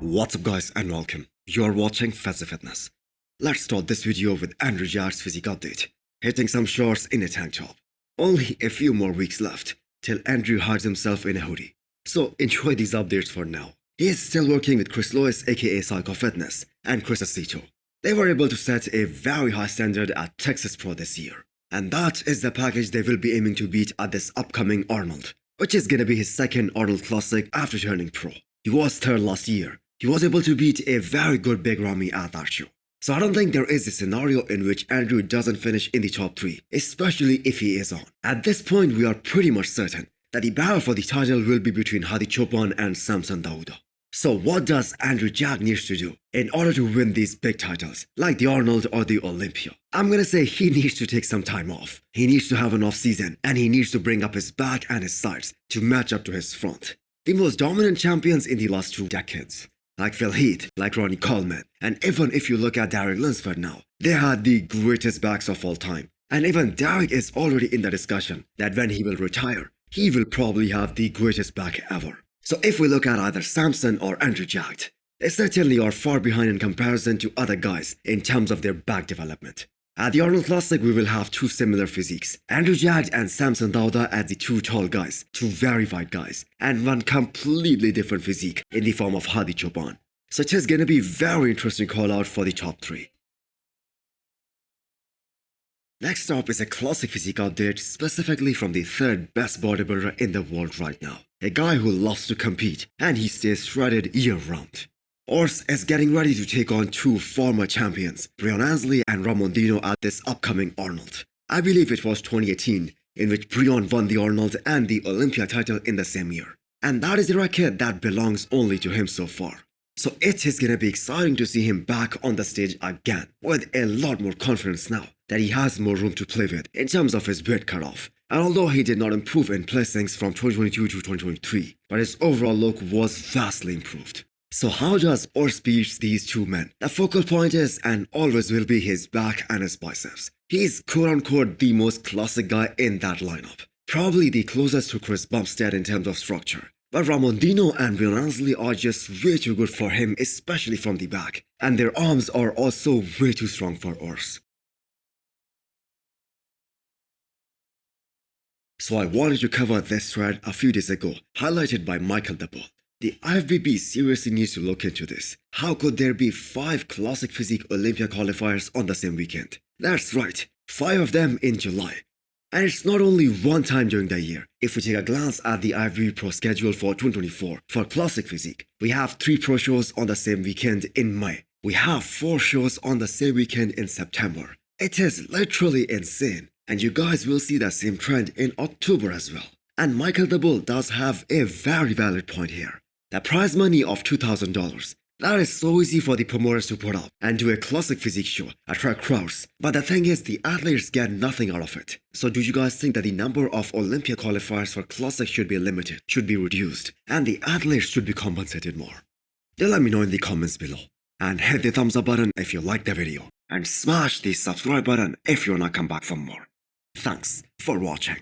What's up guys and welcome. You're watching Fazi Fitness. Let's start this video with Andrew Jack's physique update, hitting some shorts in a tank top. Only a few more weeks left till Andrew hides himself in a hoodie. So enjoy these updates for now. He is still working with Chris Lewis aka Psycho Fitness and Chris Aceto. They were able to set a very high standard at Texas Pro this year. And that is the package they will be aiming to beat at this upcoming Arnold, which is gonna be his second Arnold Classic after turning pro. He was third last year. He was able to beat a very good Big Ramy at that show. So I don't think there is a scenario in which Andrew doesn't finish in the top 3, especially if he is on. At this point, we are pretty much certain that the battle for the title will be between Hadi Choopan and Samson Dauda. So what does Andrew Jack needs to do in order to win these big titles, like the Arnold or the Olympia? I'm gonna say he needs to take some time off. He needs to have an off season, and he needs to bring up his back and his sides to match up to his front. The most dominant champions in the last 2 decades, like Phil Heath, like Ronnie Coleman, and even if you look at Derek Lunsford now, they had the greatest backs of all time. And even Derek is already in the discussion that when he will retire, he will probably have the greatest back ever. So if we look at either Samson or Andrew Jack, they certainly are far behind in comparison to other guys in terms of their back development. At the Arnold Classic, we will have 2 similar physiques, Andrew Jack and Samson Dauda as the 2 tall guys, 2 very wide guys, and 1 completely different physique in the form of Hadi Choopan. So it is gonna be very interesting call out for the top 3. Next up is a classic physique update specifically from the 3rd best bodybuilder in the world right now. A guy who loves to compete and he stays shredded year round. Urs is getting ready to take on 2 former champions, Breon Ramon and Ramon at this upcoming Arnold. I believe it was 2018 in which Breon won the Arnold and the Olympia title in the same year. And that is a record that belongs only to him so far. So it is gonna be exciting to see him back on the stage again with a lot more confidence now that he has more room to play with in terms of his weight cutoff. And although he did not improve in placings from 2022 to 2023, but his overall look was vastly improved. So how does Urs beat these 2 men? The focal point is and always will be his back and his biceps. He is quote-unquote the most classic guy in that lineup. Probably the closest to Chris Bumstead in terms of structure. But Ramon and Breon Ramon are just way too good for him, especially from the back. And their arms are also way too strong for Urs. So I wanted to cover this thread a few days ago, highlighted by Michael Daboul. The IFBB seriously needs to look into this. How could there be 5 classic physique Olympia qualifiers on the same weekend? That's right, 5 of them in July. And it's not only one time during the year. If we take a glance at the IFBB Pro schedule for 2024 for classic physique, we have 3 pro shows on the same weekend in May. We have 4 shows on the same weekend in September. It is literally insane. And you guys will see that same trend in October as well. And Michael Daboul does have a very valid point here. The prize money of $2,000. That is so easy for the promoters to put up and do a classic physique show, attract crowds. But the thing is, the athletes get nothing out of it. So do you guys think that the number of Olympia qualifiers for classic should be limited, should be reduced, and the athletes should be compensated more? Then let me know in the comments below. And hit the thumbs up button if you liked the video. And smash the subscribe button if you wanna come back for more. Thanks for watching.